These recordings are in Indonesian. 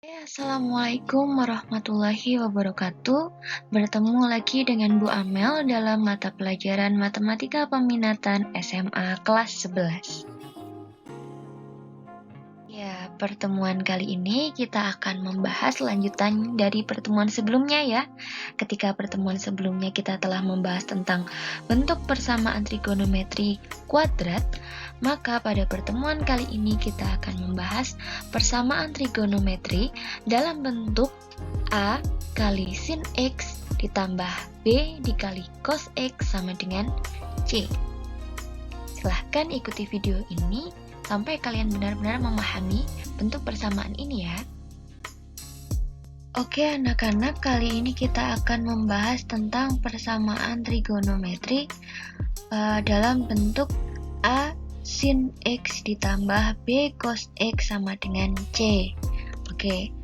Assalamualaikum warahmatullahi wabarakatuh. Bertemu lagi dengan Bu Amel dalam mata pelajaran Matematika Peminatan SMA kelas 11. Ya, pertemuan kali ini kita akan membahas lanjutan dari pertemuan sebelumnya ya. Ketika pertemuan sebelumnya kita telah membahas tentang bentuk persamaan trigonometri kuadrat, maka pada pertemuan kali ini kita akan membahas persamaan trigonometri dalam bentuk A kali sin X ditambah B dikali cos X sama dengan C. Silahkan ikuti video ini sampai kalian benar-benar memahami bentuk persamaan ini ya. Oke anak-anak, kali ini kita akan membahas tentang persamaan trigonometri dalam bentuk A sin X ditambah B cos X sama dengan C. Oke,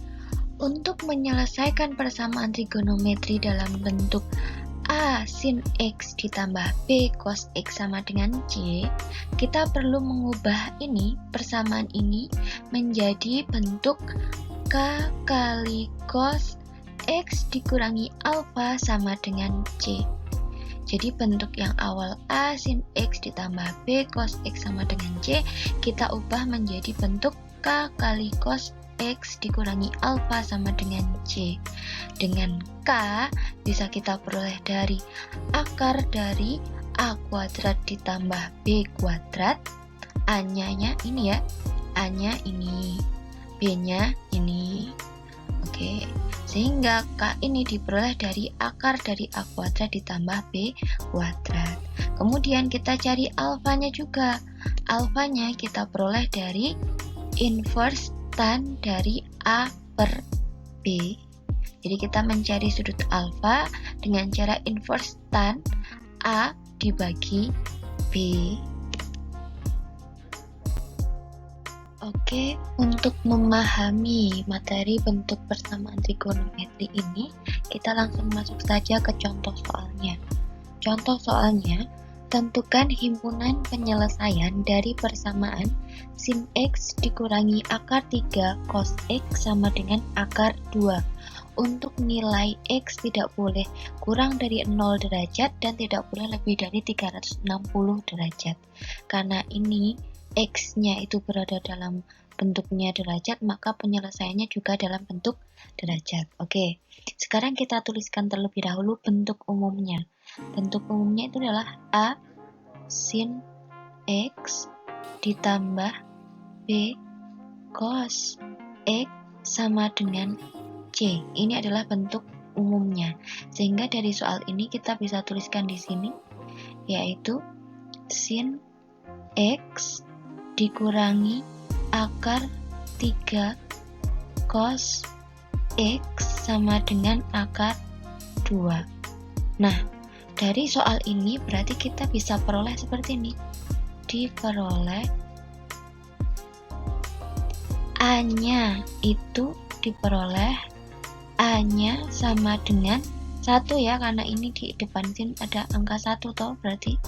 untuk menyelesaikan persamaan trigonometri dalam bentuk A sin X ditambah B cos X sama dengan C, kita perlu mengubah ini, persamaan ini menjadi bentuk K kali cos X dikurangi alfa sama dengan C. Jadi bentuk yang awal A sin X ditambah B cos X sama dengan C, kita ubah menjadi bentuk K kali cos X dikurangi alfa sama dengan C. Dengan K bisa kita peroleh dari akar dari A kuadrat ditambah B kuadrat. A-nya ini ya, A-nya ini, B-nya ini. Oke, sehingga K ini diperoleh dari akar dari A kuadrat ditambah B kuadrat. Kemudian kita cari alfanya juga. Alfanya kita peroleh dari inverse tan dari A per B. Jadi kita mencari sudut alfa dengan cara inverse tan A dibagi B. Oke, untuk memahami materi bentuk persamaan trigonometri ini, kita langsung masuk saja ke contoh soalnya. Contoh soalnya, tentukan himpunan penyelesaian dari persamaan sin X dikurangi akar 3 cos X sama dengan akar 2. Untuk nilai X tidak boleh kurang dari 0 derajat dan tidak boleh lebih dari 360 derajat. Karena ini X-nya itu berada dalam bentuknya derajat, maka penyelesaiannya juga dalam bentuk derajat. Oke, sekarang kita tuliskan terlebih dahulu bentuk umumnya. Bentuk umumnya itu adalah A sin X ditambah B cos X sama dengan C. Ini adalah bentuk umumnya. Sehingga dari soal ini kita bisa tuliskan di sini, yaitu sin X dikurangi akar 3 cos X sama dengan akar 2. Nah, dari soal ini berarti kita bisa peroleh seperti ini. Diperoleh A-nya itu diperoleh A-nya sama dengan 1 ya, karena ini di depan sin ada angka 1 toh berarti.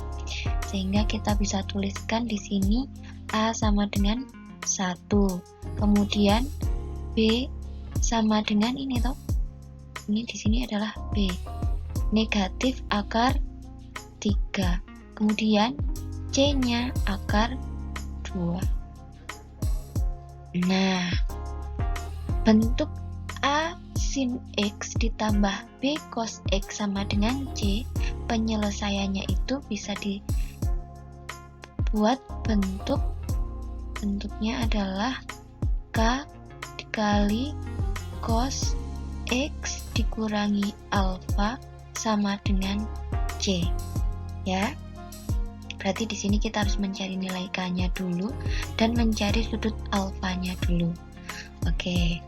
Sehingga kita bisa tuliskan di sini A sama dengan 1. Kemudian B sama dengan ini toh. Ini di sini adalah B. Negatif akar 3. Kemudian C-nya akar 2. Nah, bentuk A sin X ditambah B cos X sama dengan C, penyelesaiannya itu bisa dibuat bentuknya adalah K dikali cos X dikurangi alfa sama dengan C. Ya. Berarti di sini kita harus mencari nilai K-nya dulu dan mencari sudut alfanya dulu. Oke.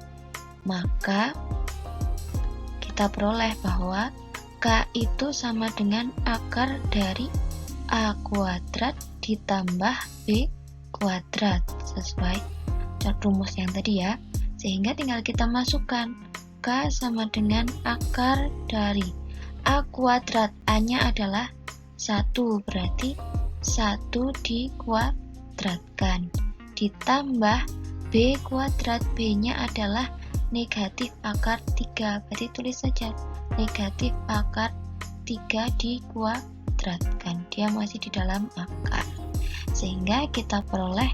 Maka kita peroleh bahwa K itu sama dengan akar dari A kuadrat ditambah B kuadrat sesuai rumus yang tadi ya. Sehingga tinggal kita masukkan K sama dengan akar dari A kuadrat. A-nya adalah 1, berarti 1 dikuadratkan ditambah B kuadrat, B-nya adalah negatif akar 3. Berarti tulis saja negatif akar 3 dikuadratkan. Dia masih di dalam akar. Sehingga kita peroleh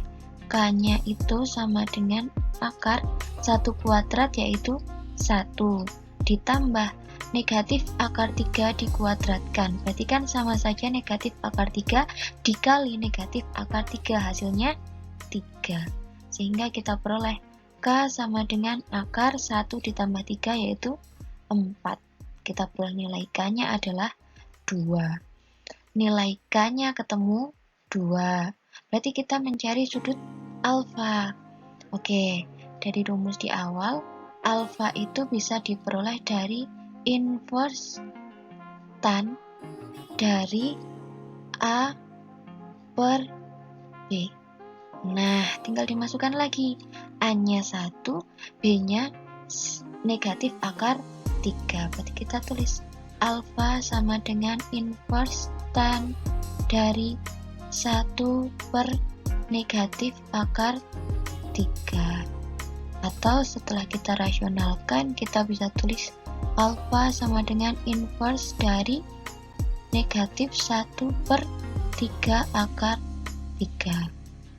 K-nya itu sama dengan akar 1 kuadrat, yaitu 1 ditambah negatif akar 3 dikuadratkan. Berarti kan sama saja negatif akar 3 dikali negatif akar 3, hasilnya 3. Sehingga kita peroleh K sama dengan akar 1 ditambah 3, yaitu 4. Kita peroleh nilai K-nya adalah 2. Nilai K-nya ketemu 2. Berarti kita mencari sudut alfa. Oke, dari rumus di awal, alfa itu bisa diperoleh dari inverse tan dari A per B. Nah, tinggal dimasukkan lagi. A-nya 1, B-nya negatif akar 3. Berarti kita tulis alfa sama dengan inverse tan dari 1 per negatif akar 3. Atau setelah kita rasionalkan, kita bisa tulis alfa sama dengan inverse dari negatif 1 per 3 akar 3.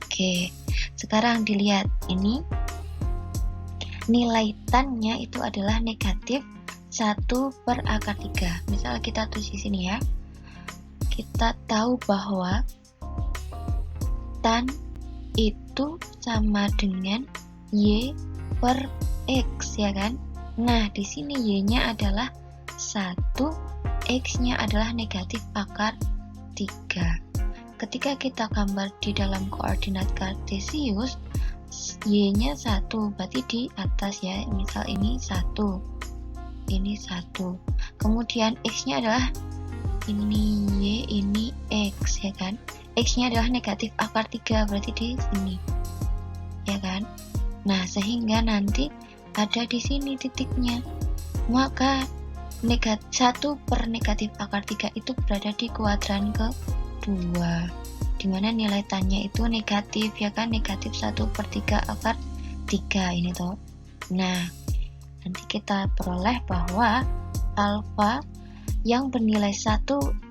Oke, sekarang dilihat ini nilai tan-nya itu adalah negatif 1 per akar 3. Misal kita tulis di sini ya. Kita tahu bahwa tan itu sama dengan Y per X, ya kan? Nah, di sini Y-nya adalah 1, X-nya adalah negatif akar 3. Ketika kita gambar di dalam koordinat kartesius, Y-nya 1, berarti di atas ya, misal ini 1, ini 1. Kemudian X-nya adalah ini Y, ini X, ya kan? X-nya adalah negatif akar 3, berarti di sini, ya kan? Nah, sehingga nanti ada di sini titiknya. Maka 1 per negatif akar 3 itu berada di kuadran ke-2, dimana nilai tan-nya itu negatif, ya kan? Negatif 1 per 3 akar 3 ini toh. Nah, nanti kita peroleh bahwa alfa yang bernilai 1,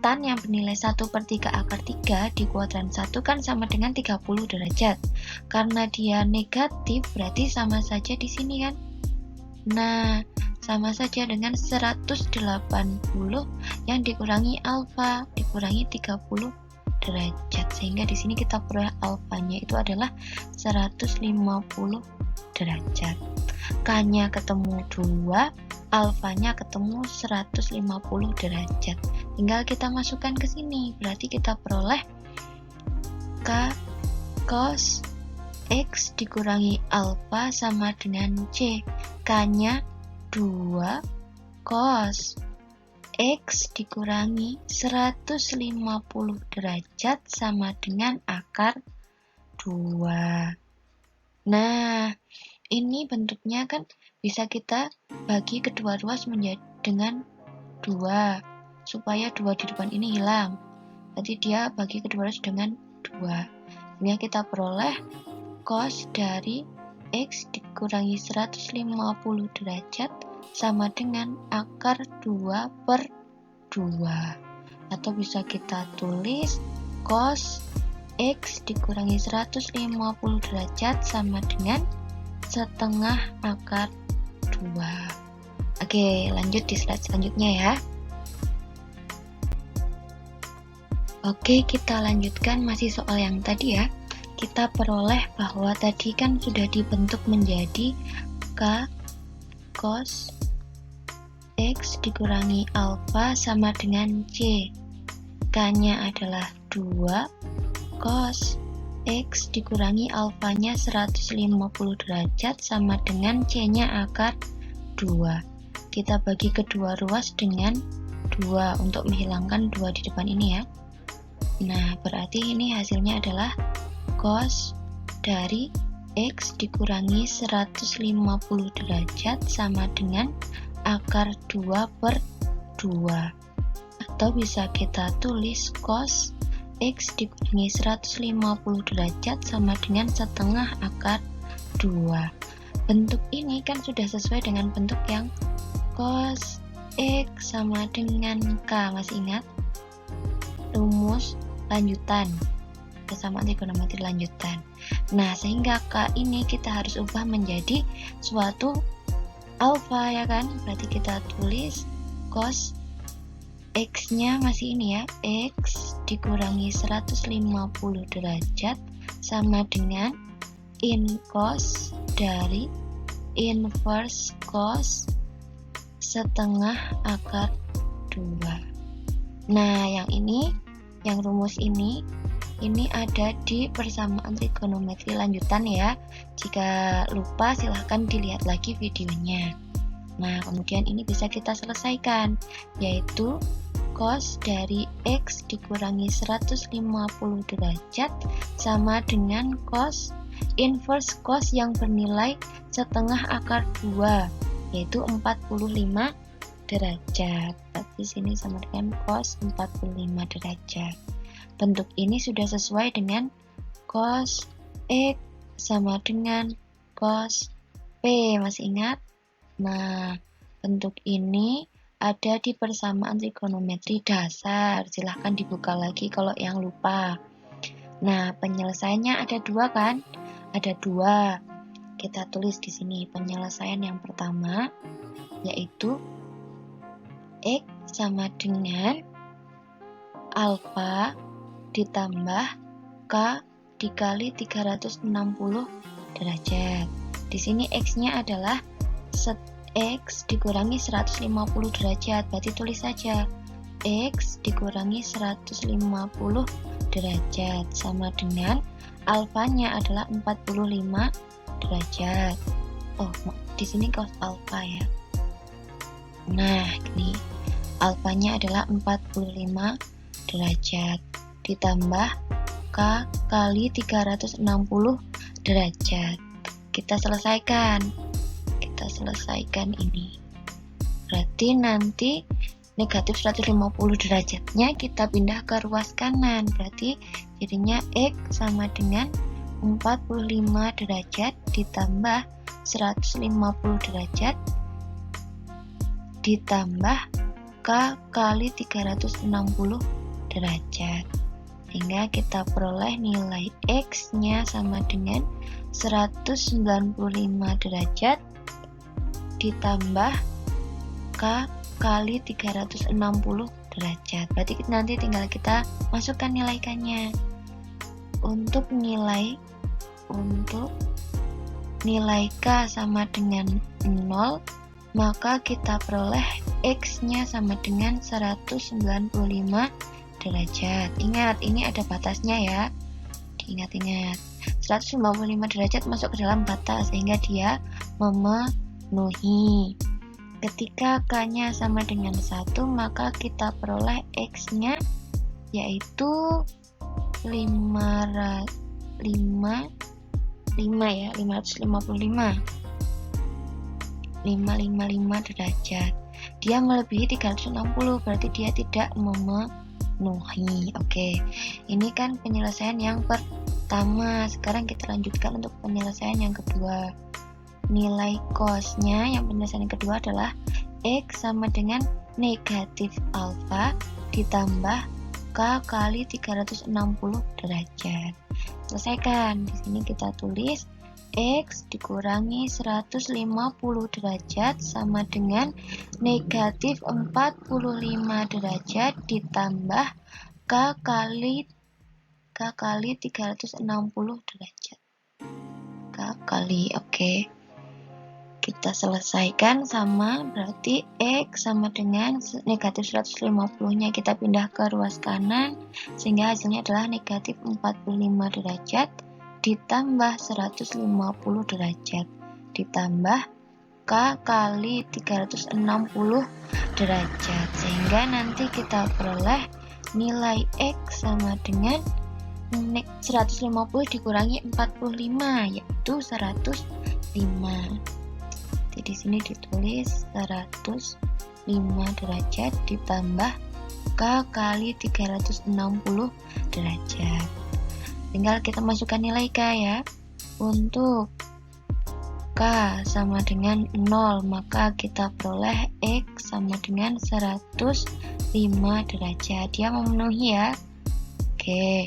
tan yang bernilai 1 per 3 akar 3 di kuadran 1 kan sama dengan 30 derajat. Karena dia negatif, berarti sama saja di sini kan? Nah, sama saja dengan 180 yang dikurangi alfa, dikurangi 30 derajat. Sehingga di sini kita peroleh alfanya itu adalah 150 derajat. K-nya ketemu 2, alfanya ketemu 150 derajat. Tinggal kita masukkan ke sini. Berarti kita peroleh K cos X dikurangi alfa sama dengan C. K-nya 2 cos X dikurangi 150 derajat sama dengan akar 2. Nah, ini bentuknya kan bisa kita bagi kedua ruas menjadi dengan 2, supaya 2 di depan ini hilang. Berarti dia bagi kedua ruas dengan 2. Sehingga kita peroleh cos dari X dikurangi 150 derajat sama dengan akar 2 per 2. Atau bisa kita tulis cos X dikurangi 150 derajat sama dengan setengah akar 2. Oke, lanjut di slide selanjutnya ya. Oke, kita lanjutkan masih soal yang tadi ya. Kita peroleh bahwa tadi kan sudah dibentuk menjadi K cos X dikurangi alfa sama dengan C. K-nya adalah 2 cos X dikurangi alfanya 150 derajat sama dengan C-nya akar 2. Kita bagi kedua ruas dengan 2 untuk menghilangkan 2 di depan ini ya. Nah, berarti ini hasilnya adalah cos dari X dikurangi 150 derajat sama dengan akar 2 per 2. Atau bisa kita tulis cos X dikurangi 150 derajat sama dengan setengah akar 2. bentuk ini kan sudah sesuai dengan bentuk yang cos X sama dengan K. Masih ingat? Rumus lanjutan, persamaan trigonometri lanjutan. Nah, sehingga K ini kita harus ubah menjadi suatu alfa, ya kan? Berarti kita tulis cos X-nya masih ini ya, X dikurangi 150 derajat sama dengan in cos dari inverse cos setengah akar 2. Nah, yang ini, yang rumus ini ada di persamaan trigonometri lanjutan ya. Jika lupa silahkan dilihat lagi videonya. Nah, kemudian ini bisa kita selesaikan, yaitu cos dari X dikurangi 150 derajat sama dengan cos inverse cos yang bernilai setengah akar 2, yaitu 45 derajat. Berarti sini sama dengan cos 45 derajat. Bentuk ini sudah sesuai dengan cos X sama dengan cos P, masih ingat? Nah, bentuk ini ada di persamaan trigonometri dasar. Silahkan dibuka lagi kalau yang lupa. Nah, penyelesaiannya ada dua kan? Ada dua. Kita tulis di sini penyelesaian yang pertama, yaitu X sama dengan alfa ditambah K dikali 360 derajat. Di sini X-nya adalah X dikurangi 150 derajat. Berarti tulis saja X dikurangi 150 derajat sama dengan alfanya adalah 45 derajat. Oh, di sini cos alfa ya. Nah, ini alfanya adalah 45 derajat ditambah K kali 360 derajat. Kita selesaikan ini. Berarti nanti negatif 150 derajatnya kita pindah ke ruas kanan. Berarti jadinya X sama dengan 45 derajat ditambah 150 derajat ditambah K kali 360 derajat. Sehingga kita peroleh nilai X-nya sama dengan 195 derajat ditambah K kali 360 derajat. Berarti nanti tinggal kita masukkan nilaikannya. Untuk nilai K sama dengan 0, maka kita peroleh X-nya sama dengan 195 derajat. Ingat, ini ada batasnya ya. Diingat-ingat. 155 derajat masuk ke dalam batas sehingga dia memenuhi. Ketika K-nya sama dengan 1, maka kita peroleh X-nya yaitu 555 derajat. Dia melebihi 360, berarti dia tidak memenuhi. Oke, ini kan penyelesaian yang pertama. Sekarang kita lanjutkan untuk penyelesaian yang kedua. Nilai cosnya yang penyelesaian yang kedua adalah X sama dengan negatif alfa ditambah K kali 360 derajat. Selesaikan. Di sini kita tulis X dikurangi 150 derajat sama dengan negatif 45 derajat ditambah K kali 360 derajat. K kali, oke. Kita selesaikan sama, berarti X sama dengan negatif 150-nya kita pindah ke ruas kanan, sehingga hasilnya adalah negatif 45 derajat ditambah 150 derajat ditambah K kali 360 derajat, sehingga nanti kita peroleh nilai X sama dengan 150 dikurangi 45, yaitu 105. Jadi di sini ditulis 105 derajat ditambah K kali 360 derajat. Tinggal kita masukkan nilai K ya. Untuk K sama dengan 0, maka kita peroleh X sama dengan 105 derajat. Dia memenuhi ya. Oke.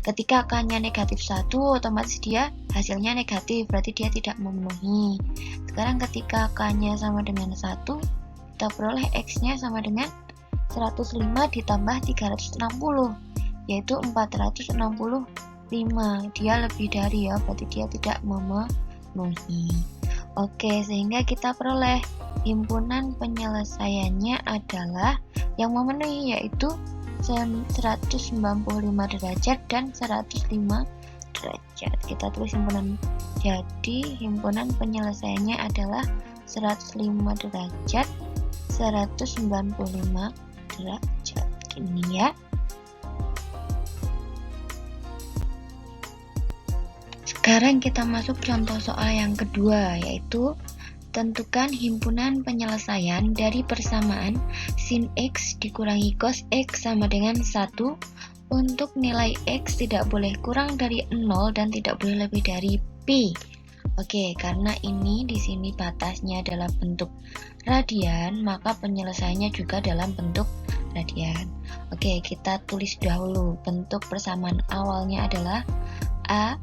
Ketika K-nya negatif 1, otomatis dia hasilnya negatif, berarti dia tidak memenuhi. Sekarang ketika K-nya sama dengan 1, kita peroleh X-nya sama dengan 105 ditambah 360, yaitu 465. Dia lebih dari ya, berarti dia tidak memenuhi. Oke, sehingga kita peroleh himpunan penyelesaiannya adalah yang memenuhi, yaitu 195 derajat dan 105 derajat. Kita tulis himpunan. Jadi himpunan penyelesaiannya adalah 105 derajat, 195 derajat. Ini ya. Sekarang kita masuk contoh soal yang kedua, yaitu tentukan himpunan penyelesaian dari persamaan sin X dikurangi cos X sama dengan 1 untuk nilai X tidak boleh kurang dari 0 dan tidak boleh lebih dari Pi. Oke, karena ini di sini batasnya adalah bentuk radian, maka penyelesaiannya juga dalam bentuk radian. Oke, kita tulis dahulu. Bentuk persamaan awalnya adalah A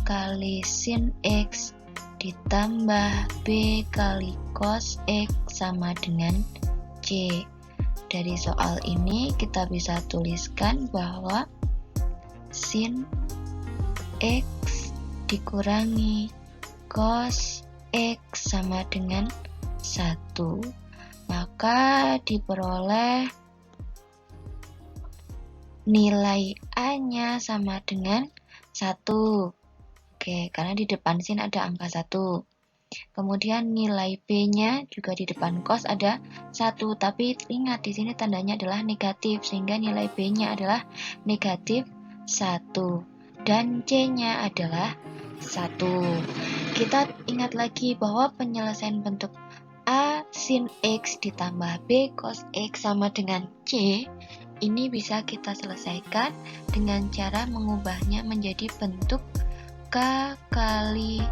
kali sin X ditambah B kali cos X sama dengan C. Dari soal ini kita bisa tuliskan bahwa sin X dikurangi cos X sama dengan 1. Maka diperoleh nilai A-nya sama dengan 1. Oke, karena di depan sin ada angka 1. Kemudian nilai B-nya juga di depan cos ada 1, tapi ingat di sini tandanya adalah negatif, sehingga nilai B-nya adalah negatif 1 dan C-nya adalah 1. Kita ingat lagi bahwa penyelesaian bentuk A sin X ditambah B cos X sama dengan C ini bisa kita selesaikan dengan cara mengubahnya menjadi bentuk K kali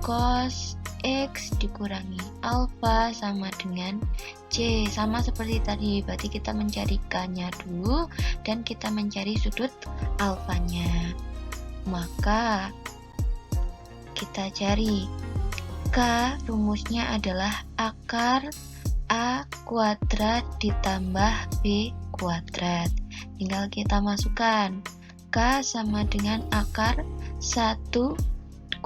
cos X dikurangi alfa sama dengan C. Sama seperti tadi, berarti kita mencari K-nya dulu dan kita mencari sudut alfanya. Maka kita cari K, rumusnya adalah akar A kuadrat ditambah B kuadrat. Tinggal kita masukkan K sama dengan akar 1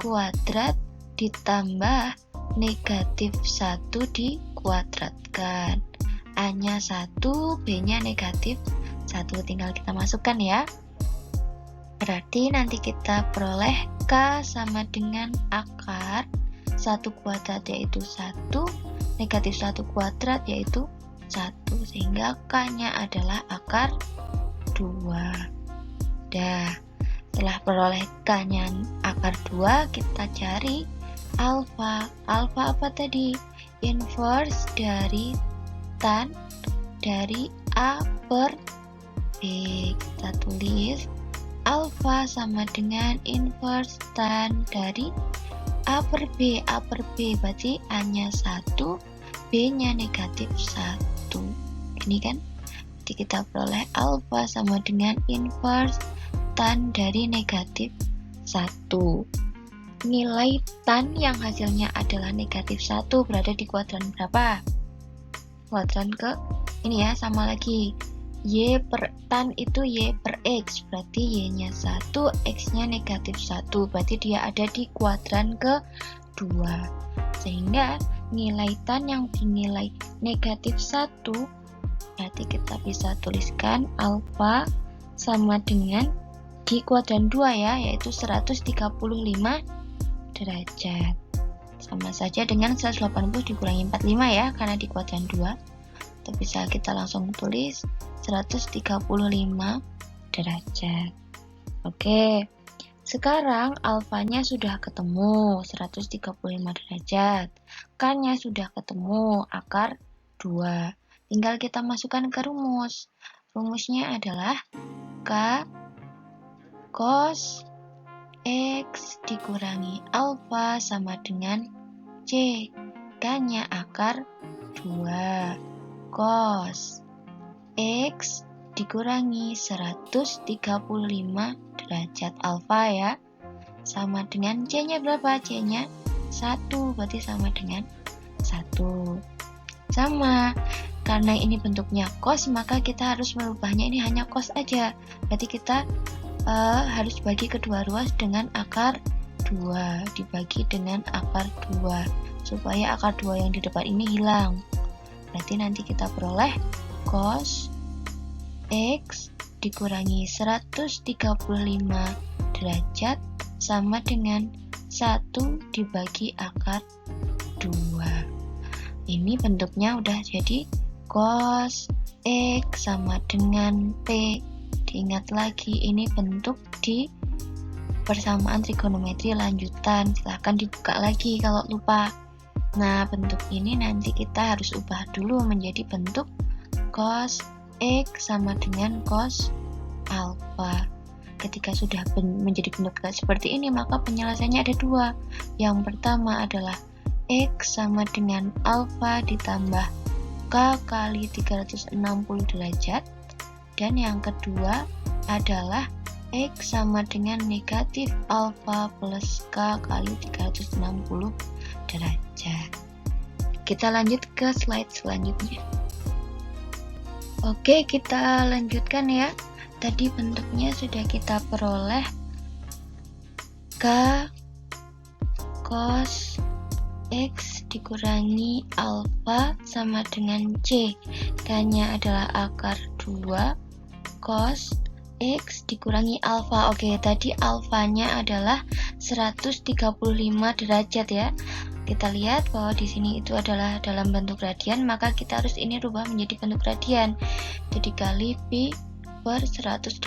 kuadrat ditambah negatif 1 dikuadratkan. A-nya 1, B-nya negatif 1. Tinggal kita masukkan ya. Berarti nanti kita peroleh K sama dengan akar 1 kuadrat yaitu 1, negatif 1 kuadrat yaitu 1. Sehingga K-nya adalah akar 2. Dah. Setelah peroleh K-nya akar 2, kita cari alfa. Alfa apa tadi? Inverse dari tan dari A per B. Kita tulis alfa sama dengan inverse tan dari A per B. A per B berarti A-nya 1, B-nya negatif 1. Ini kan? Jadi kita peroleh alfa sama dengan inverse tan dari negatif 1. Nilai tan yang hasilnya adalah negatif 1 berada di kuadran berapa? Kuadran ke ini ya, sama lagi. Y per tan itu Y per X, berarti Y-nya 1, X-nya negatif 1, berarti dia ada di kuadran ke 2. Sehingga nilai tan yang dinilai negatif 1, berarti kita bisa tuliskan alfa sama dengan di kuadran 2 ya, yaitu 135 derajat. Sama saja dengan 180 dikurangi 45 ya, karena di kuadran 2. Atau bisa kita langsung tulis 135 derajat. Oke, sekarang alfanya sudah ketemu 135 derajat. K-nya sudah ketemu akar 2. Tinggal kita masukkan ke rumus. Rumusnya adalah K cos X dikurangi alfa sama dengan C. K-nya akar 2. Cos X dikurangi 135 derajat alfa ya. Sama dengan C-nya berapa? C-nya 1, berarti sama dengan 1. Sama, karena ini bentuknya cos, maka kita harus merubahnya ini hanya cos aja. Berarti kita harus bagi kedua ruas dengan akar 2, dibagi dengan akar 2, supaya akar 2 yang di depan ini hilang. Berarti nanti kita peroleh cos X dikurangi 135 derajat sama dengan 1 dibagi akar 2. Ini bentuknya udah jadi cos X sama dengan P. Diingat lagi, ini bentuk di persamaan trigonometri lanjutan. Silahkan dibuka lagi kalau lupa. Nah, bentuk ini nanti kita harus ubah dulu menjadi bentuk cos X sama dengan cos alfa. Ketika sudah menjadi bentuk seperti ini, maka penyelesaiannya ada dua. Yang pertama adalah X sama dengan alfa ditambah K kali 360 derajat. Dan yang kedua adalah X sama dengan negatif alfa plus K kali 360 derajat. Kita lanjut ke slide selanjutnya. Oke, kita lanjutkan ya. Tadi bentuknya sudah kita peroleh. K cos X dikurangi alfa sama dengan C. K-nya adalah akar 2 cos X dikurangi alfa. Oke, tadi alfanya adalah 135 derajat ya. Kita lihat bahwa di sini itu adalah dalam bentuk radian, maka kita harus ini rubah menjadi bentuk radian. Jadi kali pi per 180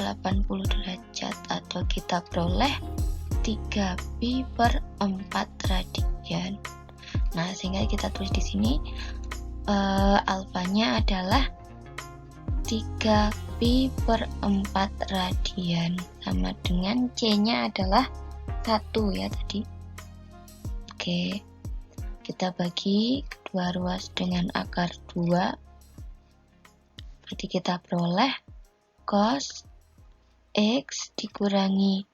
derajat, atau kita peroleh 3pi per 4 radian. Nah, sehingga kita tulis di sini alfanya adalah 3pi per 4 radian sama dengan C-nya adalah 1 ya tadi. Oke, kita bagi kedua ruas dengan akar 2. Berarti kita peroleh cos X dikurangi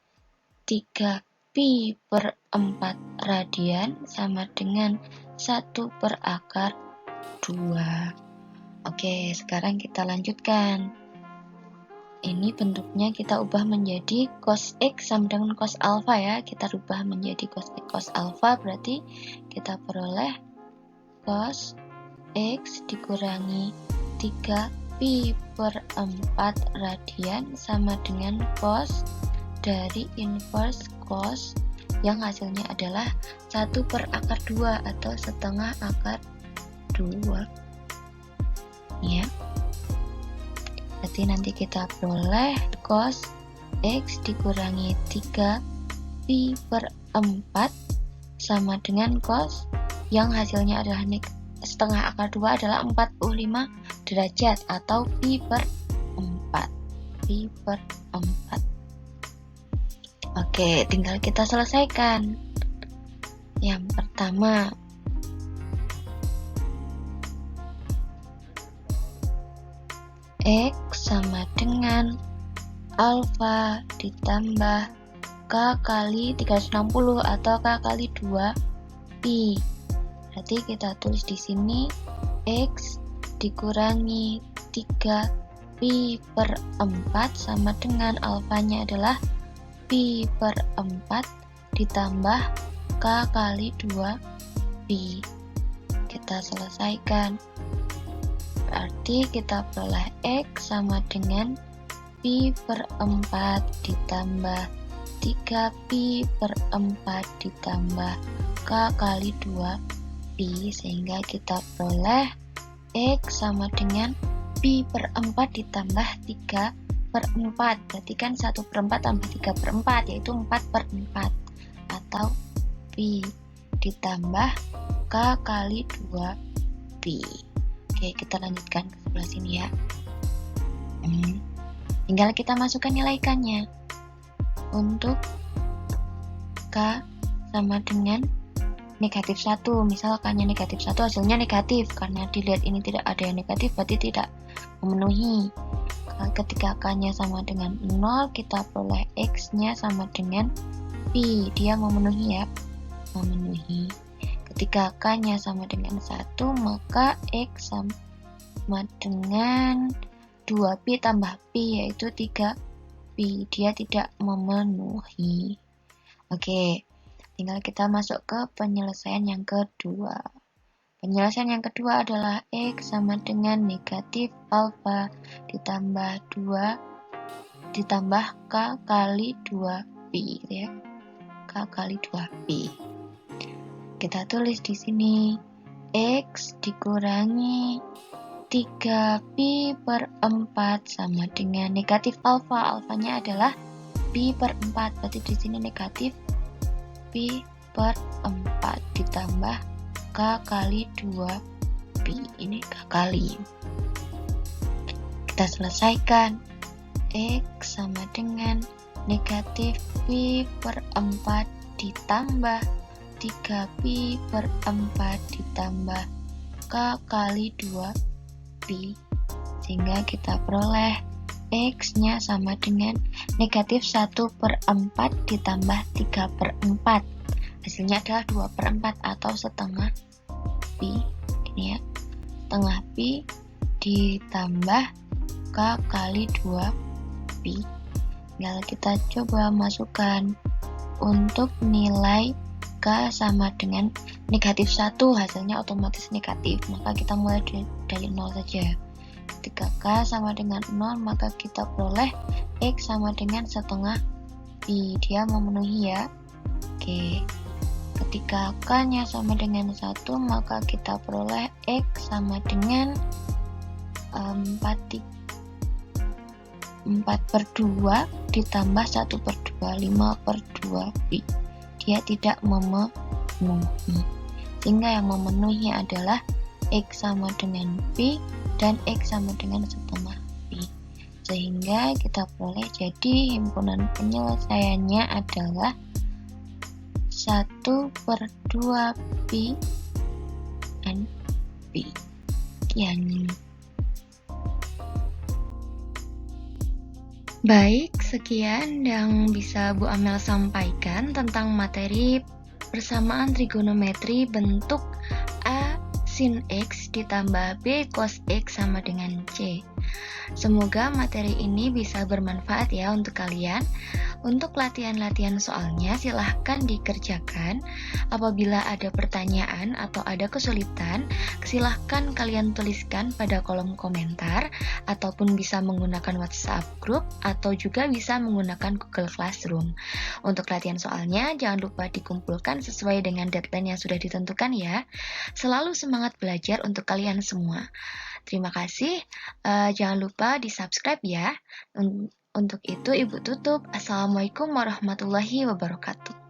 3pi per 4 radian sama dengan 1 per akar 2. Oke, sekarang kita lanjutkan. Ini bentuknya kita ubah menjadi cos X sama dengan cos alfa ya. Kita rubah menjadi cos X cos alfa, berarti kita peroleh cos X dikurangi 3pi per 4 radian sama dengan cos dari inverse cos yang hasilnya adalah 1 per akar 2 atau setengah akar 2 ya. Berarti nanti kita peroleh cos X dikurangi 3pi per 4 sama dengan cos yang hasilnya adalah setengah akar 2 adalah 45 derajat atau pi per 4. Pi per 4. Oke, tinggal kita selesaikan. Yang pertama, X sama dengan alfa ditambah K kali 360 atau K kali 2 pi. Berarti kita tulis di sini X dikurangi 3pi per 4 sama dengan alfanya adalah pi per 4 ditambah K kali 2 pi. Kita selesaikan. Berarti kita peroleh X sama dengan pi per 4 ditambah 3pi per 4 ditambah K kali 2 pi, sehingga kita peroleh X sama dengan pi per 4 ditambah 3 per 4, berarti kan 1 per 4 tambah 3 per 4 yaitu 4 per 4 atau pi ditambah K kali 2 pi. Oke, kita lanjutkan ke sebelah sini ya. Tinggal kita masukkan nilai K-nya. Untuk K sama dengan negatif 1. Misal K-nya negatif 1, hasilnya negatif. Karena dilihat ini tidak ada yang negatif, berarti tidak memenuhi. Ketika K-nya sama dengan 0, kita peroleh X-nya sama dengan Pi. Dia memenuhi ya, memenuhi. Ketika K-nya sama dengan 1, maka X sama dengan 2Pi tambah Pi, yaitu 3Pi. Dia tidak memenuhi. Oke, tinggal kita masuk ke penyelesaian yang kedua. Penyelesaian yang kedua adalah X sama dengan negatif alfa ditambah K kali 2Pi gitu ya. K kali 2Pi. Kita tulis di sini X dikurangi 3Pi per 4 sama dengan negatif alfa. Alfanya adalah Pi per 4. Berarti di sini negatif Pi per 4 ditambah K kali 2Pi. Ini K kali. Kita selesaikan. X sama dengan negatif Pi per 4 ditambah 3Pi per 4 ditambah K kali 2Pi. Sehingga kita peroleh X-nya sama dengan negatif 1 per 4 ditambah 3 per 4. Hasilnya adalah 2 per 4 atau setengah Pi. Ini ya, setengah Pi ditambah K kali 2Pi. Tinggal kita coba masukkan. Untuk nilai K sama dengan negatif 1, hasilnya otomatis negatif. Maka kita mulai dari 0 saja. Ketika K sama dengan 0, maka kita peroleh X sama dengan setengah Pi. Dia memenuhi ya. Oke. Ketika K-nya sama dengan 1, maka kita peroleh X sama dengan 4 per 2 ditambah 1 per 2, 5 per 2 Pi. Dia tidak memenuhi. Sehingga yang memenuhi adalah X sama dengan Pi dan X sama dengan setengah Pi. Sehingga kita peroleh jadi himpunan penyelesaiannya adalah 1 per 2 Pi dan Pi. Sekian. Baik, sekian yang bisa Bu Amel sampaikan tentang materi persamaan trigonometri bentuk A sin X ditambah B cos X sama dengan C. Semoga materi ini bisa bermanfaat ya untuk kalian. Untuk latihan-latihan soalnya silahkan dikerjakan. Apabila ada pertanyaan atau ada kesulitan, silahkan kalian tuliskan pada kolom komentar, ataupun bisa menggunakan WhatsApp group, atau juga bisa menggunakan Google Classroom. Untuk latihan soalnya, jangan lupa dikumpulkan sesuai dengan deadline yang sudah ditentukan ya. Selalu semangat belajar untuk kalian semua. Terima kasih. Jangan lupa di-subscribe ya. Untuk itu, Ibu tutup. Assalamualaikum warahmatullahi wabarakatuh.